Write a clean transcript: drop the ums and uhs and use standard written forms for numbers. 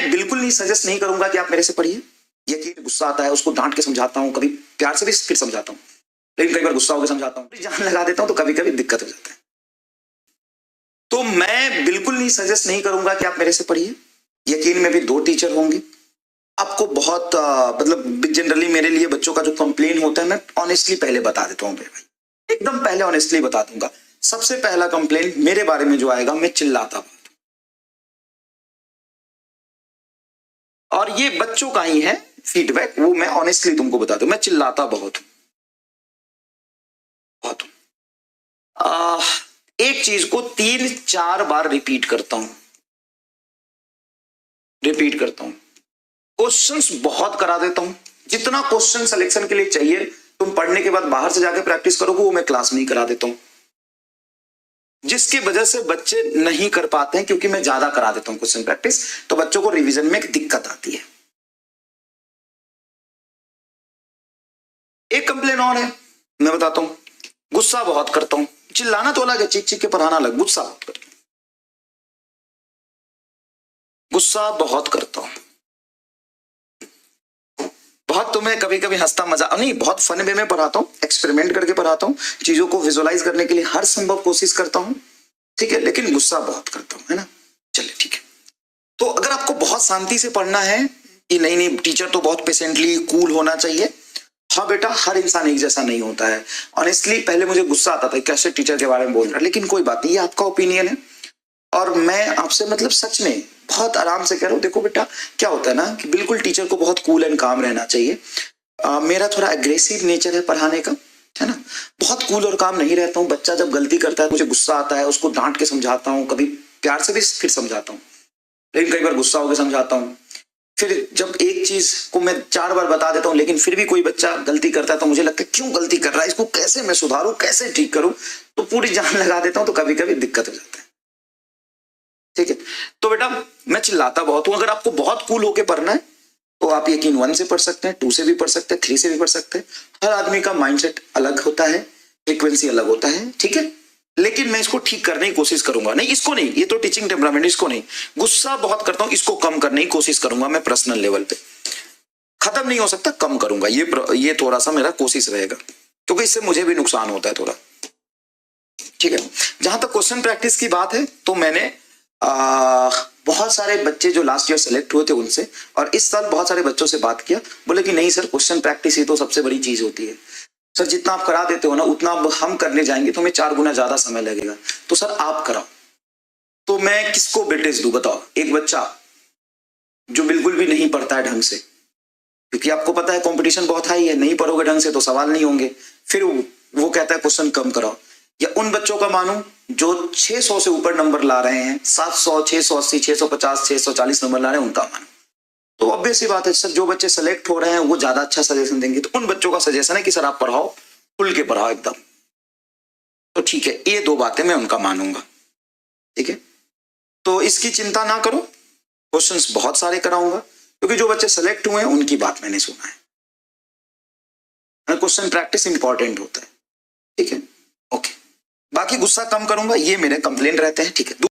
मैं बिल्कुल नहीं सजेस्ट नहीं करूंगा कि आप मेरे से पढ़िए। यकीन गुस्सा आता है उसको डांट के समझाता हूँ, कभी प्यार से भी फिर समझाता हूँ, लेकिन कई बार गुस्सा होकर समझाता हूँ, जान लगा देता हूँ तो कभी कभी दिक्कत हो जाता है। तो मैं बिल्कुल नहीं सजेस्ट नहीं करूंगा कि आप मेरे से पढ़िए। यकीन में भी 2 टीचर होंगे। आपको बहुत मतलब जनरली मेरे लिए बच्चों का जो कंप्लेन होता है मैं ऑनेस्टली पहले बता देता हूँ भाई, एकदम पहले ऑनेस्टली बता दूंगा। सबसे पहला कंप्लेन मेरे बारे में जो आएगा, मैं चिल्लाता बहुत, और ये बच्चों का ही है फीडबैक, वो मैं ऑनेस्टली तुमको बता दूं, मैं चिल्लाता बहुत बहुत एक चीज को 3-4 बार रिपीट करता हूं, क्वेश्चंस बहुत करा देता हूं। जितना क्वेश्चन सिलेक्शन के लिए चाहिए तुम पढ़ने के बाद बाहर से जाके प्रैक्टिस करोगे, वो मैं क्लास में ही करा देता हूं, जिसकी वजह से बच्चे नहीं कर पाते हैं, क्योंकि मैं ज्यादा करा देता हूं क्वेश्चन प्रैक्टिस, तो बच्चों को रिवीजन में एक दिक्कत आती है। एक कंप्लेन और है, मैं बताता हूं, गुस्सा बहुत करता हूं। चिल्लाना तो अलग है, चीख चीख के पढ़ाना अलग, गुस्सा बहुत करता हूं, गुस्सा बहुत करता हूं बहुत। तुम्हें कभी कभी हंसता मजा नहीं, बहुत फन वे में पढ़ाता हूं, एक्सपेरिमेंट करके पढ़ाता हूं, चीजों को विजुअलाइज करने के लिए हर संभव कोशिश करता हूं, ठीक है, लेकिन गुस्सा बहुत करता हूं, है ना। चलिए ठीक है। तो अगर आपको बहुत शांति से पढ़ना है कि नहीं नहीं टीचर तो बहुत पेशेंटली कूल होना चाहिए, हाँ बेटा, हर इंसान एक जैसा नहीं होता है। ऑनेस्टली पहले मुझे गुस्सा आता था कैसे टीचर के बारे में बोल रहा है, लेकिन कोई बात नहीं, ये आपका ओपिनियन है, और मैं आपसे मतलब सच में बहुत आराम से कह रहा हूँ। देखो बेटा, क्या होता है ना कि बिल्कुल टीचर को बहुत कूल एंड काम रहना चाहिए। मेरा थोड़ा एग्रेसिव नेचर है पढ़ाने का, है ना, बहुत कूल और काम नहीं रहता हूँ। बच्चा जब गलती करता है मुझे गुस्सा आता है, उसको डांट के समझाता हूँ, कभी प्यार से भी फिर समझाता हूँ, लेकिन कई बार गुस्सा होकर समझाता हूँ। फिर जब एक चीज को मैं 4 बार बता देता हूँ, लेकिन फिर भी कोई बच्चा गलती करता है तो मुझे लगता है क्यों गलती कर रहा है, इसको कैसे मैं सुधारूं, कैसे ठीक करूं, तो पूरी जान लगा देता हूं, तो कभी कभी दिक्कत हो जाता है, ठीक है। तो बेटा मैं चिल्लाता बहुत हूं। अगर आपको बहुत कूल होके पढ़ना है तो आप यकीन 1 से पढ़ सकते हैं, 2 से भी पढ़ सकते हैं, 3 से भी पढ़ सकते हैं। हर आदमी का माइंडसेट अलग होता है, फ्रीक्वेंसी अलग होता है, ठीक है, लेकिन मैं इसको ठीक करने की कोशिश करूंगा। नहीं इसको नहीं, ये तो टीचिंग टेम्परामेंट, इसको नहीं। गुस्सा बहुत करता हूं, इसको कम करने की कोशिश करूंगा मैं पर्सनल लेवल पे। खत्म नहीं हो सकता, कम करूंगा, ये थोड़ा सा मेरा कोशिश रहेगा, क्योंकि इससे मुझे भी नुकसान होता है थोड़ा, ठीक है। जहां तक क्वेश्चन प्रैक्टिस की बात है, तो मैंने बहुत सारे बच्चे जो लास्ट ईयर सेलेक्ट हुए थे उनसे, और इस साल बहुत सारे बच्चों से बात किया, बोले कि नहीं सर, क्वेश्चन प्रैक्टिस ही तो सबसे बड़ी चीज होती है सर, जितना आप करा देते हो ना उतना हम करने जाएंगे तो हमें 4 गुना ज्यादा समय लगेगा, तो सर आप कराओ। तो मैं किसको वेटेज दूं बताओ? एक बच्चा जो बिल्कुल भी नहीं पढ़ता है ढंग से, क्योंकि आपको पता है कंपटीशन बहुत हाई है, नहीं पढ़ोगे ढंग से तो सवाल नहीं होंगे, फिर वो कहता है क्वेश्चन कम कराओ। या उन बच्चों का मानूं जो 600 से ऊपर नंबर ला रहे हैं, 700, 680, 650, 640 नंबर ला रहे हैं, उनका मानूं, तो ऑब्वियस सी बात है सर, जो बच्चे सेलेक्ट हो रहे हैं वो ज्यादा अच्छा सजेशन देंगे, तो उन बच्चों का सजेशन है कि सर आप पढ़ाओ, खुल के पढ़ाओ एकदम। तो ठीक है, ये 2 बातें मैं उनका मानूंगा, ठीक है। तो इसकी चिंता ना करो, क्वेश्चंस बहुत सारे कराऊंगा, क्योंकि जो बच्चे सेलेक्ट हुए हैं उनकी बात मैंने सुना है। क्वेश्चन प्रैक्टिस इंपॉर्टेंट होता है, ठीक है, ओके। बाकी गुस्सा कम करूंगा, ये मेरे कंप्लेंट रहते हैं, ठीक है।